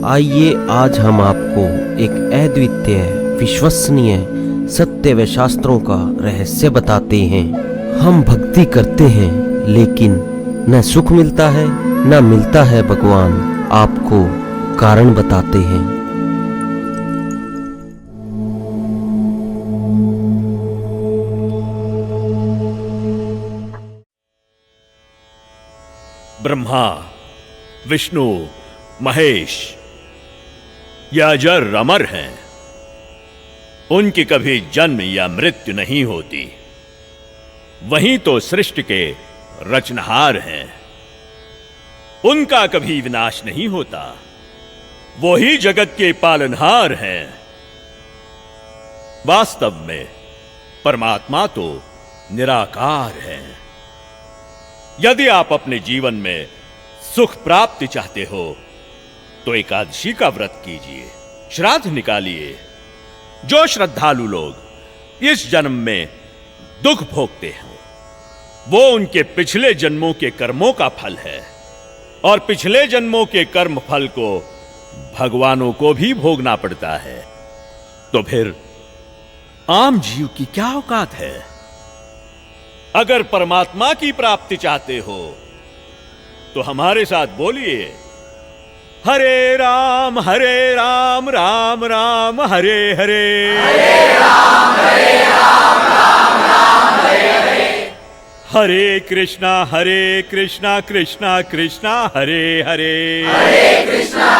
आइए आज हम आपको एक अद्वितीय, विश्वसनीय, सत्य व शास्त्रों का रहस्य बताते हैं। हम भक्ति करते हैं लेकिन न सुख मिलता है न मिलता है भगवान। आपको कारण बताते हैं। ब्रह्मा, विष्णु, महेश ये अजर अमर हैं। उनकी कभी जन्म या मृत्यु नहीं होती। वही तो सृष्टि के रचनहार हैं। उनका कभी विनाश नहीं होता। वो ही जगत के पालनहार हैं। वास्तव में परमात्मा तो निराकार है। यदि आप अपने जीवन में सुख प्राप्ति चाहते हो तो एकादशी का व्रत कीजिए, श्राद्ध निकालिए। जो श्रद्धालु लोग इस जन्म में दुख भोगते हैं वो उनके पिछले जन्मों के कर्मों का फल है, और पिछले जन्मों के कर्म फल को भगवानों को भी भोगना पड़ता है। तो फिर आम जीव की क्या औकात है? अगर परमात्मा की प्राप्ति चाहते हो तो हमारे साथ बोलिए, हरे राम राम राम हरे हरे, हरे राम राम राम हरे हरे, हरे कृष्णा कृष्णा कृष्णा हरे हरे, हरे कृष्णा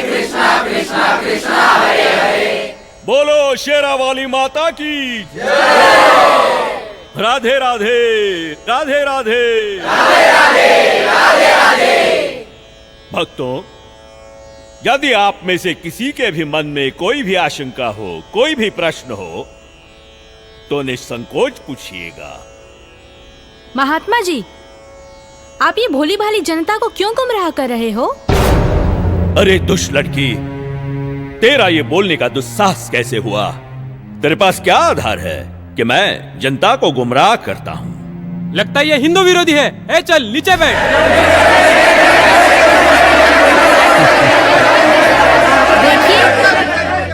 कृष्णा कृष्णा हरे हरे। बोलो शेरा वाली माता की राधे राधे राधे राधे राधे राधे राधे राधे। भक्तों, यदि आप में से किसी के भी मन में कोई भी आशंका हो, कोई भी प्रश्न हो तो निसंकोच पूछिएगा। महात्मा जी, आप ये भोली भाली जनता को क्यों गुमराह कर रहे हो? अरे दुष्ट लड़की, तेरा ये बोलने का दुस्साहस कैसे हुआ? तेरे पास क्या आधार है कि मैं जनता को गुमराह करता हूं? लगता है ये हिंदू विरोधी है। ए चल नीचे बैठ।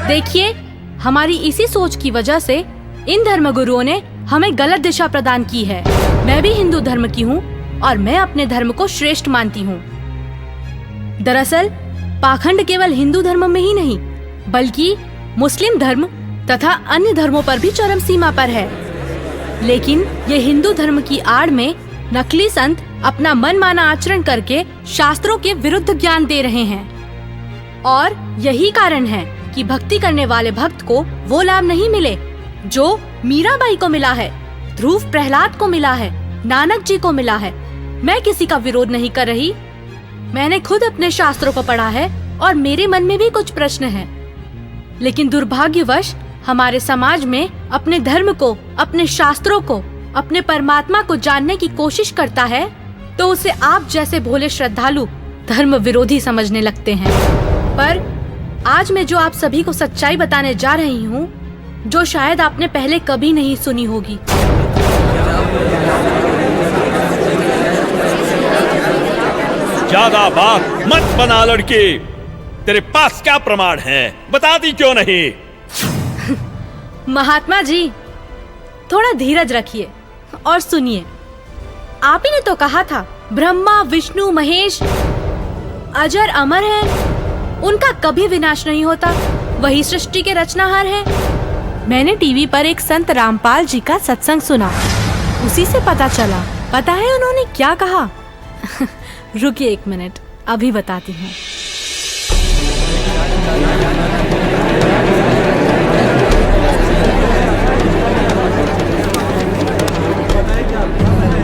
देखिए, हमारी इसी सोच की वजह से इन धर्मगुरुओं ने हमें गलत दिशा प्रदान की है। मैं भी हिंदू धर्म की हूँ और मैं अपने धर्म को श्रेष्ठ मानती हूँ। दरअसल पाखंड केवल हिंदू धर्म में ही नहीं बल्कि मुस्लिम धर्म तथा अन्य धर्मों पर भी चरम सीमा पर है। लेकिन ये हिंदू धर्म की आड़ में नकली संत अपना मनमाना आचरण करके शास्त्रों के विरुद्ध ज्ञान दे रहे हैं, और यही कारण है कि भक्ति करने वाले भक्त को वो लाभ नहीं मिले जो मीराबाई को मिला है, ध्रुव प्रहलाद को मिला है, नानक जी को मिला है। मैं किसी का विरोध नहीं कर रही। मैंने खुद अपने शास्त्रों को पढ़ा है और मेरे मन में भी कुछ प्रश्न हैं। लेकिन दुर्भाग्यवश हमारे समाज में अपने धर्म को, अपने शास्त्रों को, अपने परमात्मा को जानने की कोशिश करता है तो उसे आप जैसे भोले श्रद्धालु धर्म विरोधी समझने लगते हैं। पर आज मैं जो आप सभी को सच्चाई बताने जा रही हूँ, जो शायद आपने पहले कभी नहीं सुनी होगी। ज्यादा बात मत बना लड़की। तेरे पास क्या प्रमाण है? बता दी क्यों नहीं? महात्मा जी, थोड़ा धीरज रखिए और सुनिए। आप ही ने तो कहा था ब्रह्मा, विष्णु, महेश अजर अमर हैं, उनका कभी विनाश नहीं होता, वही सृष्टि के रचनाहार हैं। मैंने टीवी पर एक संत रामपाल जी का सत्संग सुना, उसी से पता चला। पता है उन्होंने क्या कहा? रुकिए एक मिनट, अभी बताती हूँ।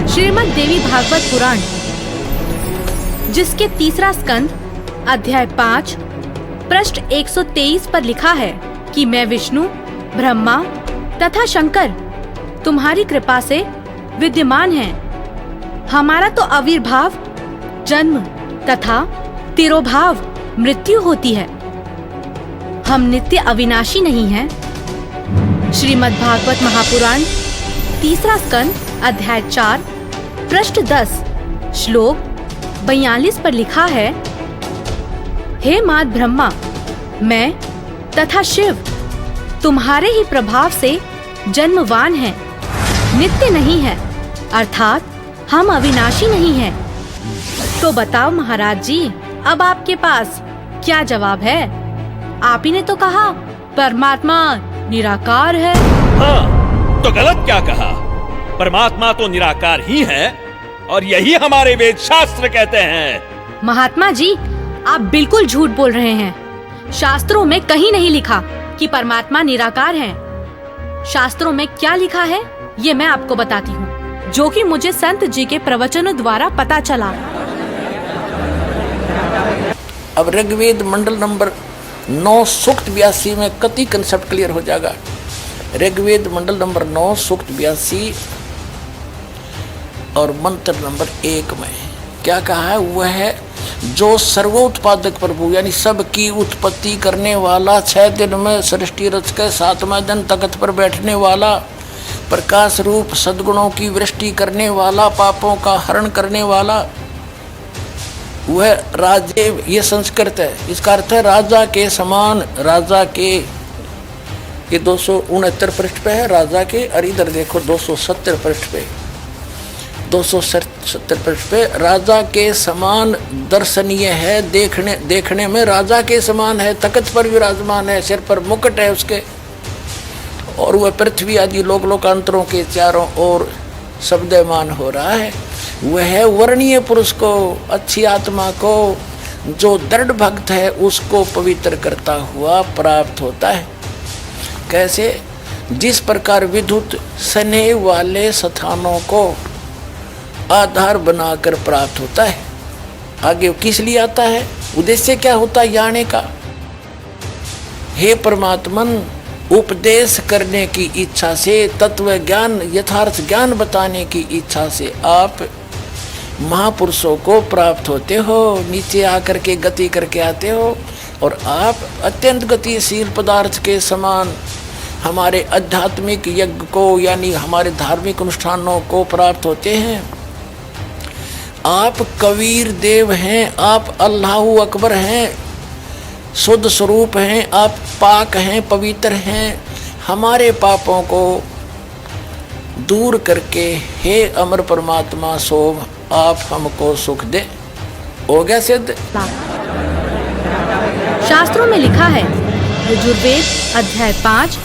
श्रीमद् देवी भागवत पुराण, जिसके तीसरा स्कंद अध्याय 5 पृष्ठ 123 पर लिखा है कि मैं विष्णु, ब्रह्मा तथा शंकर तुम्हारी कृपा से विद्यमान हैं। हमारा तो आविर्भाव, जन्म तथा तिरोभाव मृत्यु होती है। हम नित्य अविनाशी नहीं हैं। श्रीमद् भागवत महापुराण तीसरा स्कंद अध्याय 4 पृष्ठ 10 श्लोक 42 पर लिखा है, हे मात ब्रह्मा, मैं तथा शिव तुम्हारे ही प्रभाव से जन्मवान हैं, नित्य नहीं है, अर्थात हम अविनाशी नहीं हैं। तो बताओ महाराज जी, अब आपके पास क्या जवाब है? आप ही ने तो कहा परमात्मा निराकार है। हाँ, तो गलत क्या कहा? परमात्मा तो निराकार ही है और यही हमारे वेद शास्त्र कहते हैं। महात्मा जी, आप बिल्कुल झूठ बोल रहे हैं। शास्त्रों में कहीं नहीं लिखा कि परमात्मा निराकार है। शास्त्रों में क्या लिखा है ये मैं आपको बताती हूँ, जो कि मुझे संत जी के प्रवचनों द्वारा पता चला। अब ऋग्वेद मंडल नंबर 9 सूक्त 82 में कति कंसेप्ट क्लियर हो जाएगा। ऋग्वेद मंडल नंबर 9 सूक्त 82 और मंत्र नंबर 1 में क्या कहा है? वह है जो सर्वोत्पादक प्रभु यानी सबकी उत्पत्ति करने वाला, 6 दिन में सृष्टि रच के 7वें दिन तख्त पर बैठने वाला, प्रकाश रूप सद्गुणों की वृष्टि करने वाला, पापों का हरण करने वाला, वह राजे, ये संस्कृत है, इसका अर्थ है राजा के समान। राजा के, ये 269 पृष्ठ पे है राजा के, और इधर देखो 270 पृष्ठ पे, 270 पृष्ठ पे राजा के समान दर्शनीय है, देखने में राजा के समान है, तख्त पर विराजमान है, सिर पर मुकुट है उसके, और वह पृथ्वी आदि लोक लोकांतरों के चारों ओर शब्दमान हो रहा है। वह वर्णीय पुरुष को, अच्छी आत्मा को, जो दृढ़ भक्त है उसको पवित्र करता हुआ प्राप्त होता है। कैसे? जिस प्रकार विद्युत स्नेह वाले स्थानों को आधार बनाकर प्राप्त होता है। आगे किस लिए आता है? उद्देश्य क्या होता है आने का? हे परमात्मन, उपदेश करने की इच्छा से, तत्व ज्ञान, यथार्थ ज्ञान बताने की इच्छा से आप महापुरुषों को प्राप्त होते हो, नीचे आकर के गति करके आते हो, और आप अत्यंत गतिशील पदार्थ के समान हमारे आध्यात्मिक यज्ञ को यानी हमारे धार्मिक अनुष्ठानों को प्राप्त होते हैं। आप कबीर देव हैं, आप अल्लाहु अकबर हैं, शुद्ध स्वरूप हैं, आप पाक हैं, पवित्र हैं। हमारे पापों को दूर करके हे अमर परमात्मा सोम आप हमको सुख दे। हो गया सिद्ध। शास्त्रों में लिखा है, यजुर्वेद अध्याय 5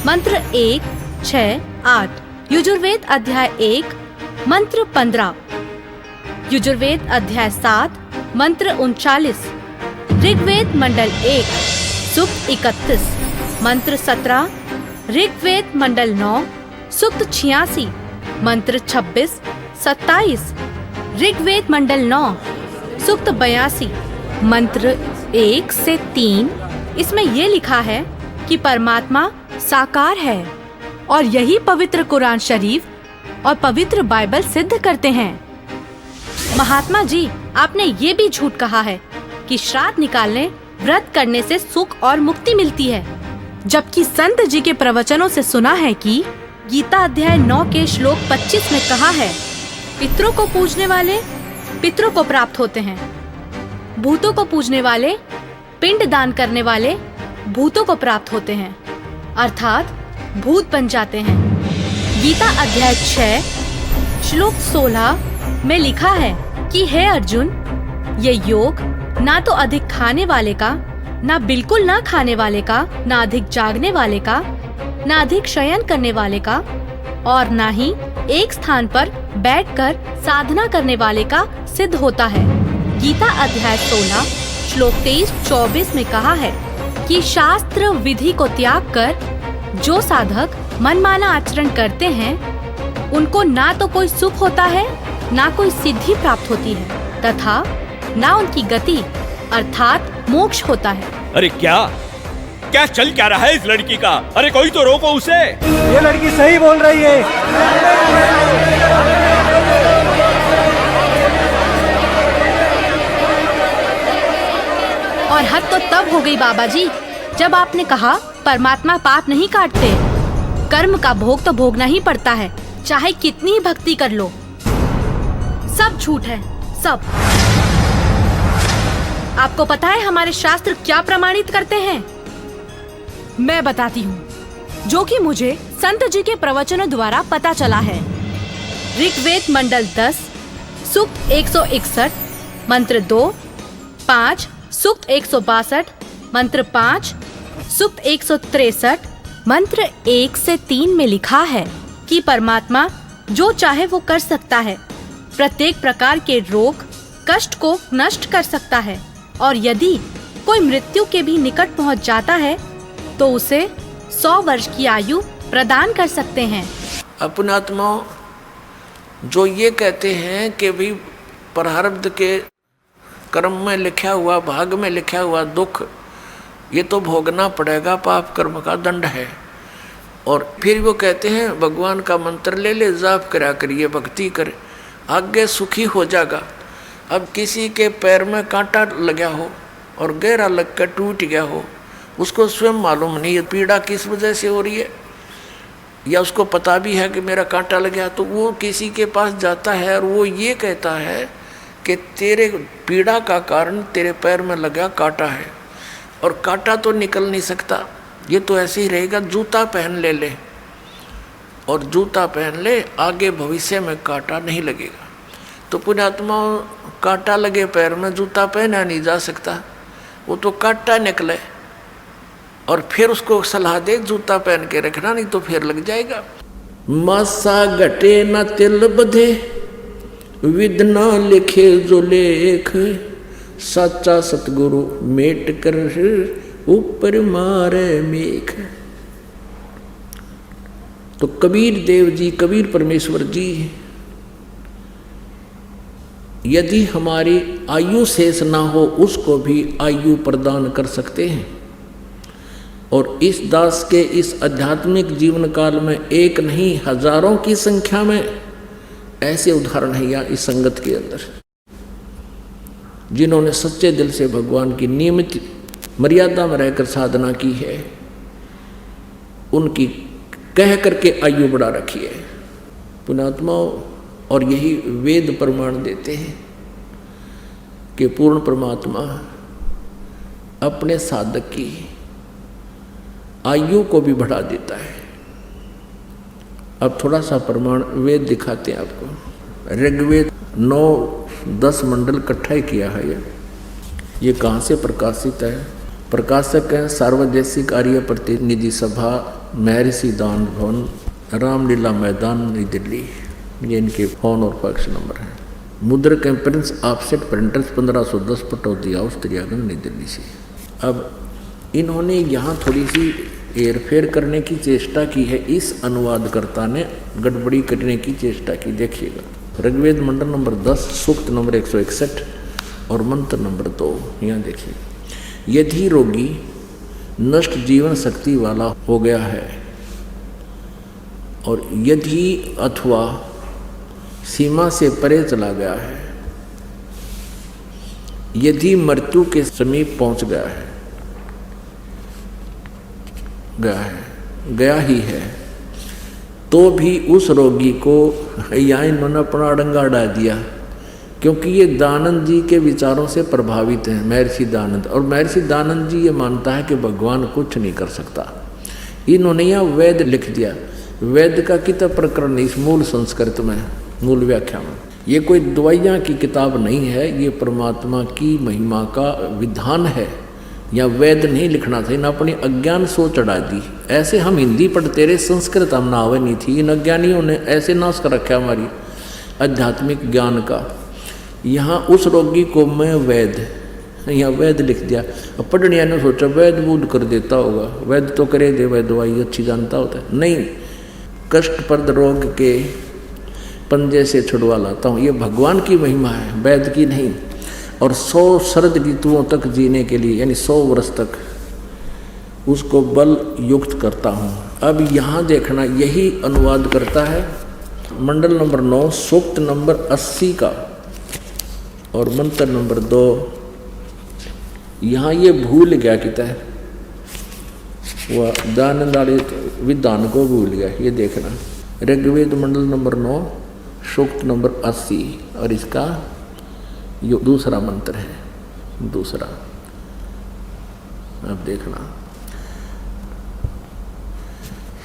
मंत्र 1, 6, 8, यजुर्वेद अध्याय 1 मंत्र 15, यजुर्वेद अध्याय 7 मंत्र 39, ऋग्वेद मंडल 1 सूक्त 31 मंत्र 17, ऋग्वेद मंडल 9 सूक्त 86 मंत्र 26, 27, ऋग्वेद मंडल 9 सूक्त 82 मंत्र 1 से 3। इसमें ये लिखा है कि परमात्मा साकार है, और यही पवित्र कुरान शरीफ और पवित्र बाइबल सिद्ध करते हैं। महात्मा जी, आपने ये भी झूठ कहा है कि श्राद्ध निकालने, व्रत करने से सुख और मुक्ति मिलती है, जबकि संत जी के प्रवचनों से सुना है कि गीता अध्याय 9 के श्लोक 25 में कहा है, पितरों को पूजने वाले पितरों को प्राप्त होते हैं, भूतों को पूजने वाले, पिंड दान करने वाले भूतों को प्राप्त होते हैं, अर्थात भूत बन जाते हैं। गीता अध्याय 6 श्लोक 16 में लिखा है कि हे अर्जुन, ये योग ना तो अधिक खाने वाले का, ना बिल्कुल ना खाने वाले का, ना अधिक जागने वाले का, ना अधिक शयन करने वाले का, और ना ही एक स्थान पर बैठकर साधना करने वाले का सिद्ध होता है। गीता अध्याय 16 श्लोक 23-24 में कहा है कि शास्त्र विधि को त्याग कर जो साधक मनमाना आचरण करते हैं, उनको ना तो कोई सुख होता है, ना कोई सिद्धि प्राप्त होती है, तथा ना उनकी गति अर्थात मोक्ष होता है। अरे क्या क्या चल क्या रहा है इस लड़की का? अरे कोई तो रोको उसे। ये लड़की सही बोल रही है। और हद तो तब हो गई बाबा जी, जब आपने कहा परमात्मा पाप नहीं काटते, कर्म का भोग तो भोगना ही पड़ता है, चाहे कितनी ही भक्ति कर लो। सब झूठ है, सब। आपको पता है हमारे शास्त्र क्या प्रमाणित करते हैं? मैं बताती हूँ, जो कि मुझे संत जी के प्रवचनों द्वारा पता चला है। ऋग्वेद मंडल 10 सूक्त 161 मंत्र 2, 5 सूक्त 162 मंत्र 5 सूक्त 163 मंत्र 1 से 3 में लिखा है कि परमात्मा जो चाहे वो कर सकता है, प्रत्येक प्रकार के रोग कष्ट को नष्ट कर सकता है, और यदि कोई मृत्यु के भी निकट पहुंच जाता है तो उसे 100 वर्ष की आयु प्रदान कर सकते हैं। अपने आत्माओं, जो ये कहते हैं कि भी प्रारब्ध के कर्म में लिखा हुआ, भाग में लिखा हुआ दुख ये तो भोगना पड़ेगा, पाप कर्म का दंड है, और फिर वो कहते हैं भगवान का मंत्र ले ले, जाप करा करिए, भक्ति करे, आगे सुखी हो जाएगा। अब किसी के पैर में कांटा लगा हो और गहरा लग कर टूट गया हो, उसको स्वयं मालूम नहीं है पीड़ा किस वजह से हो रही है, या उसको पता भी है कि मेरा कांटा लग गया, तो वो किसी के पास जाता है और वो ये कहता है कि तेरे पीड़ा का कारण तेरे पैर में लगा कांटा है, और कांटा तो निकल नहीं सकता, ये तो ऐसे ही रहेगा, जूता पहन ले और जूता पहन ले, आगे भविष्य में कांटा नहीं लगेगा। तो पुण्यात्मा, कांटा लगे पैर में जूता पहना नहीं जा सकता, वो तो कांटा निकले और फिर उसको सलाह दे जूता पहन के रखना, नहीं तो फिर लग जाएगा। मासा घटे न तिल बधे, विद न लिखे जो लेख, सच्चा सतगुरु मेट कर ऊपर मारे मेख। तो कबीर देव जी, कबीर परमेश्वर जी यदि हमारी आयु शेष ना हो उसको भी आयु प्रदान कर सकते हैं, और इस दास के इस आध्यात्मिक जीवन काल में एक नहीं हजारों की संख्या में ऐसे उदाहरण है यहाँ इस संगत के अंदर, जिन्होंने सच्चे दिल से भगवान की नियमित मर्यादा में रहकर साधना की है, उनकी कह करके आयु बढ़ा रखी है पुण्यात्माओं। और यही वेद प्रमाण देते हैं कि पूर्ण परमात्मा अपने साधक की आयु को भी बढ़ा देता है। अब थोड़ा सा प्रमाण वेद दिखाते हैं आपको। ऋग्वेद 9-10 मंडल इकट्ठा ही किया है ये कहाँ से प्रकाशित है? प्रकाशक हैं सार्वजनिक आर्य प्रतिनिधि सभा, महर्षि दान भवन, रामलीला मैदान, नई दिल्ली। ये इनके फोन और फैक्स नंबर है। मुद्रक Prince offset printers 1510 Pataudi house Triyaganj, New Delhi से। अब इन्होंने यहाँ थोड़ी सी हेरफेर करने की चेष्टा की है, इस अनुवादकर्ता ने गड़बड़ी करने की चेष्टा की। देखिएगा ऋग्वेद मंडल नंबर 10 सूक्त नंबर 161 और मंत्र नंबर 2, यहाँ देखिए। यदि रोगी नष्ट जीवन शक्ति वाला हो गया है और यदि अथवा सीमा से परे चला गया है, यदि मृत्यु के समीप पहुंच गया ही है, तो भी उस रोगी को यहाँ इन्होंने अपना अड़ंगा अड़ा दिया, क्योंकि ये दानंद जी के विचारों से प्रभावित हैं, महर्षि दानंद। और महर्षि दानंद जी ये मानता है कि भगवान कुछ नहीं कर सकता। इन्होंने यहाँ वेद लिख दिया। वेद का किताब प्रकरण इस मूल संस्कृत में, मूल व्याख्या में। ये कोई दवाइयाँ की किताब नहीं है, ये परमात्मा की महिमा का विधान है। या वेद नहीं लिखना था, इन्हें अपनी अज्ञान सो चढ़ा दी। ऐसे हम हिंदी पढ़ते रहे, संस्कृत हम नावे नहीं थी। इन अज्ञानियों ने ऐसे नाश कर रखा हमारी आध्यात्मिक ज्ञान का। यहाँ उस रोगी को मैं यहाँ वेद लिख दिया। अब पढ़निया ने सोचा वैद बूढ़ कर देता होगा, वैद तो करे दे, वैद दवाई अच्छी जानता होता है। नहीं, कष्टप्रद रोग के पंजे से छुड़वा लाता हूँ। ये भगवान की महिमा है, वैद की नहीं। और 100 शरद ऋतुओं तक जीने के लिए, यानी 100 वर्ष तक उसको बल युक्त करता हूँ। अब यहाँ देखना, यही अनुवाद करता है मंडल नंबर 9 सूक्त नंबर 80 का और मंत्र नंबर 2। यहाँ ये भूल गया किता है, वह दानंद वाले विधान को भूल गया। ये देखना ऋग्वेद मंडल नंबर 9 सूक्त नंबर 80 और इसका जो दूसरा मंत्र है। दूसरा अब देखना,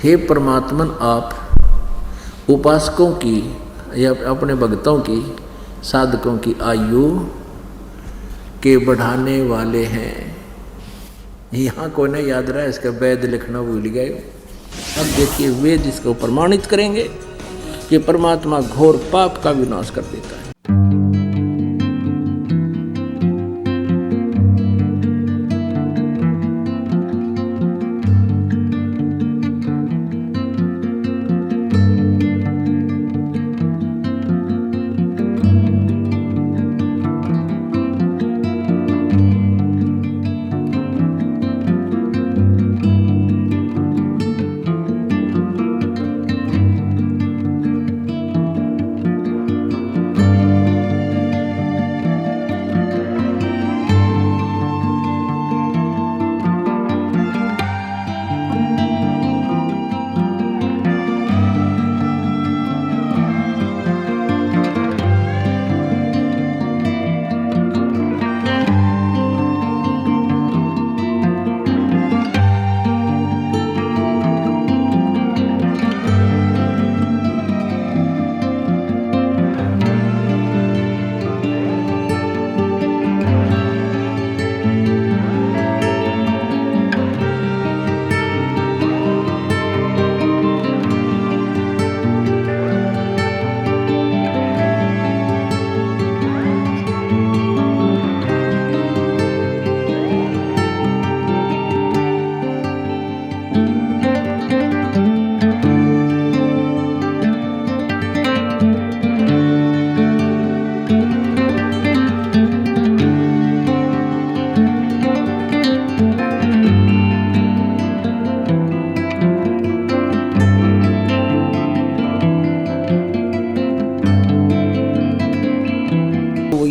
हे परमात्मन, आप उपासकों की या अपने भक्तों की, साधकों की आयु के बढ़ाने वाले हैं। यहाँ कोई नहीं याद रहा, इसका वेद लिखना भूल गए। अब देखिए वेद इसको प्रमाणित करेंगे कि परमात्मा घोर पाप का विनाश कर देता है।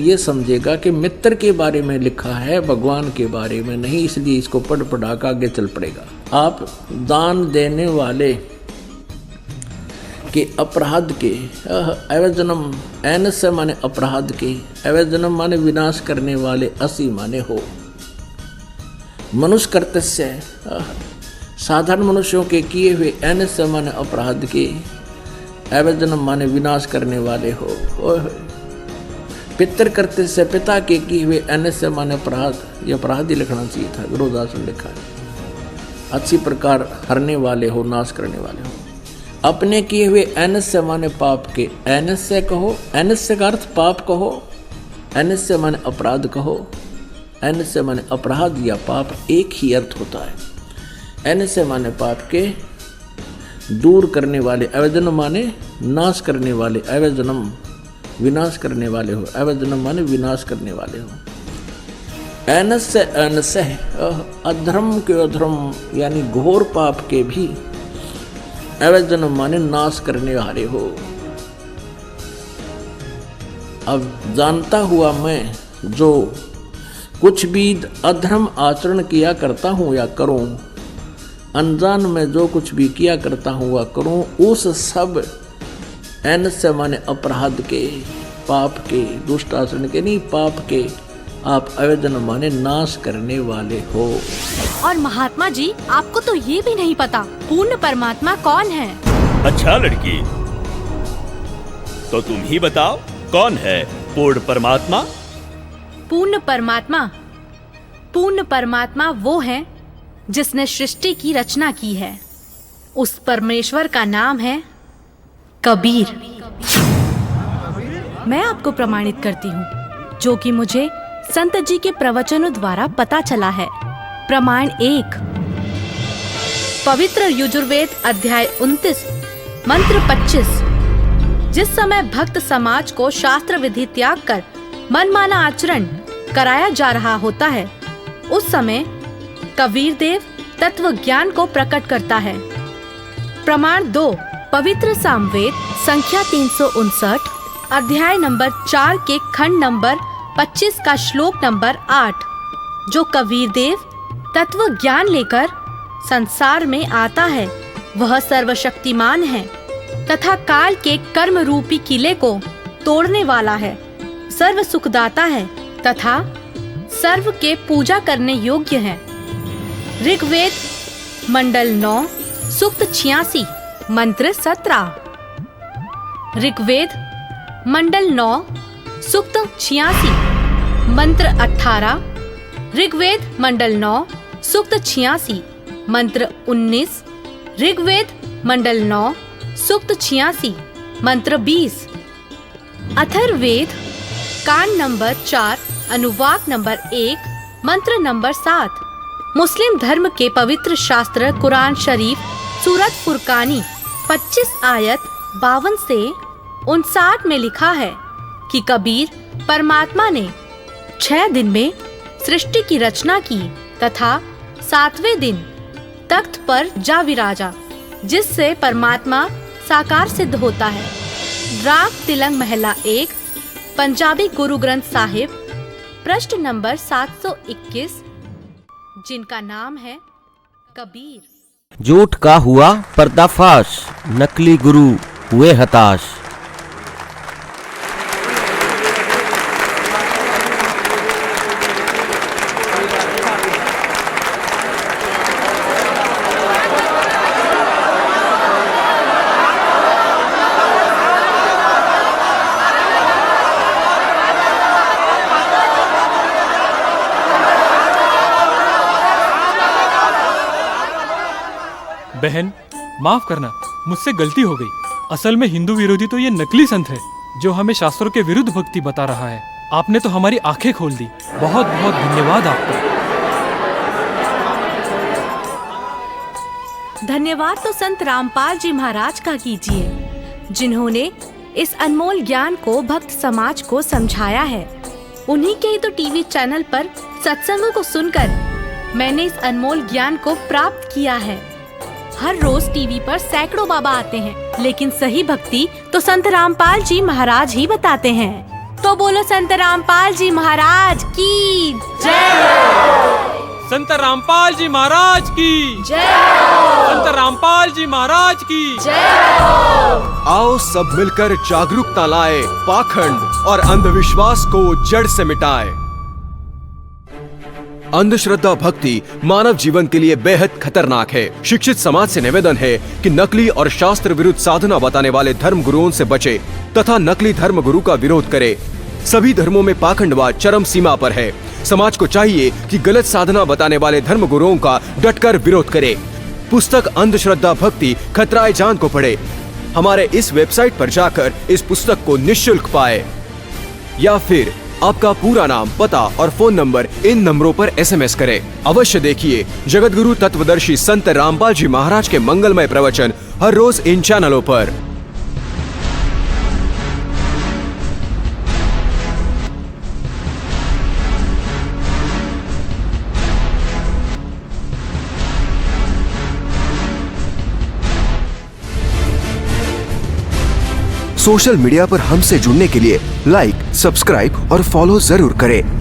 ये समझेगा कि मित्र के बारे में लिखा है, भगवान के बारे में नहीं, इसलिए इसको पढ़ पढ़ा कर आगे चल पड़ेगा। आप दान देने वाले के अपराध के अवजनम, एन से माने अपराध के, अवजनम माने विनाश करने वाले, असी माने हो। मनुष्य कर्तस्य, साधारण मनुष्यों के किए हुए, एन से माने अपराध के, अवजनम माने विनाश करने वाले हो। पितर करते से पिता के किए हुए, एन से माने अपराध, ये अपराध ही लिखना चाहिए था, गुरुदास ने लिखा है। अच्छी प्रकार हरने वाले हो, नाश करने वाले हो। अपने किए हुए, एन से माने पाप के, एन से कहो, एन से का अर्थ पाप कहो, एन से माने अपराध कहो, एन से माने अपराध या पाप एक ही अर्थ होता है। एन से माने पाप के दूर करने वाले, अवजनम माने नाश करने वाले, अवजनम विनाश करने वाले हो, अवजनम माने विनाश करने वाले हो। एनस से अनस है, अधर्म के अधर्म यानी घोर पाप के भी, अवजनम माने नाश करने वाले हो। अब जानता हुआ मैं जो कुछ भी अधर्म आचरण किया करता हूँ या करूँ, अनजान में जो कुछ भी किया करता हूँ या करूँ, उस सब एन से माने अपराध के, पाप के, दुष्ट आचरण के नहीं, पाप के आप अवजनम माने नाश करने वाले हो। और महात्मा जी, आपको तो ये भी नहीं पता पूर्ण परमात्मा कौन है। अच्छा लड़की, तो तुम ही बताओ कौन है पूर्ण परमात्मा? पूर्ण परमात्मा, पूर्ण परमात्मा वो है जिसने सृष्टि की रचना की है। उस परमेश्वर का नाम है कबीर। मैं आपको प्रमाणित करती हूँ, जो कि मुझे संत जी के प्रवचनों द्वारा पता चला है। प्रमाण 1, पवित्र यजुर्वेद अध्याय 29 मंत्र 25। जिस समय भक्त समाज को शास्त्र विधि त्याग कर मनमाना आचरण कराया जा रहा होता है, उस समय कबीर देव तत्व ज्ञान को प्रकट करता है। प्रमाण 2, पवित्र सामवेद संख्या 359 अध्याय नंबर 4 के खंड नंबर 25 का श्लोक नंबर 8, जो कबीर देव तत्व ज्ञान लेकर संसार में आता है, वह सर्वशक्तिमान है तथा काल के कर्म रूपी किले को तोड़ने वाला है, सर्व सुखदाता है तथा सर्व के पूजा करने योग्य हैं। ऋग्वेद मंडल 9 सूक्त 86 मंत्र 17। ऋग्वेद मंडल 9 सूक्त 86 मंत्र 18। ऋग्वेद मंडल 9 सूक्त 86 मंत्र 19। ऋग्वेद मंडल 9 सूक्त 86 मंत्र 20। अथर्ववेद कांड नंबर 4 अनुवाक नंबर 1 मंत्र नंबर 7। मुस्लिम धर्म के पवित्र शास्त्र कुरान शरीफ सूरत फुरकानी 25 आयत 52 से 59 में लिखा है कि कबीर परमात्मा ने 6 दिन में सृष्टि की रचना की तथा 7वें दिन तख्त पर जा विराजा, जिससे परमात्मा साकार सिद्ध होता है। राग तिलंग महला 1 पंजाबी गुरु ग्रंथ साहिब पृष्ठ नंबर 721, जिनका नाम है कबीर। झूठ का हुआ पर्दाफाश, नकली गुरु हुए हताश। बहन माफ करना, मुझसे गलती हो गई। असल में हिंदू विरोधी तो ये नकली संत है जो हमें शास्त्रों के विरुद्ध भक्ति बता रहा है। आपने तो हमारी आंखें खोल दी। बहुत बहुत धन्यवाद आपका। धन्यवाद तो संत रामपाल जी महाराज का कीजिए, जिन्होंने इस अनमोल ज्ञान को भक्त समाज को समझाया है। उन्हीं के ही तो टीवी चैनल पर सत्संगों को सुनकर मैंने इस अनमोल ज्ञान को प्राप्त किया है। हर रोज टीवी पर सैकड़ों बाबा आते हैं, लेकिन सही भक्ति तो संत रामपाल जी महाराज ही बताते हैं। तो बोलो संत रामपाल जी महाराज की जय। संत रामपाल जी महाराज की जय। संत रामपाल जी महाराज की जय। आओ सब मिलकर जागरूकता लाए, पाखंड और अंधविश्वास को जड़ से मिटाए। अंधश्रद्धा भक्ति मानव जीवन के लिए बेहद खतरनाक है। शिक्षित समाज से निवेदन है कि नकली और शास्त्र विरुद्ध साधना बताने वाले धर्म गुरुओं से बचे तथा नकली धर्म गुरु का विरोध करे। सभी धर्मों में पाखंडवाद चरम सीमा पर है। समाज को चाहिए कि गलत साधना बताने वाले धर्म गुरुओं का डटकर विरोध करे। पुस्तक अंधश्रद्धा भक्ति खतराए जान को पढ़े। हमारे इस वेबसाइट पर जाकर इस पुस्तक को निःशुल्क पाए, या फिर आपका पूरा नाम, पता और फोन नंबर इन नंबरों पर SMS करें। अवश्य देखिए जगतगुरु तत्वदर्शी संत रामपाल जी महाराज के मंगलमय प्रवचन हर रोज इन चैनलों पर। सोशल मीडिया पर हमसे जुड़ने के लिए लाइक, सब्सक्राइब और फॉलो जरूर करें।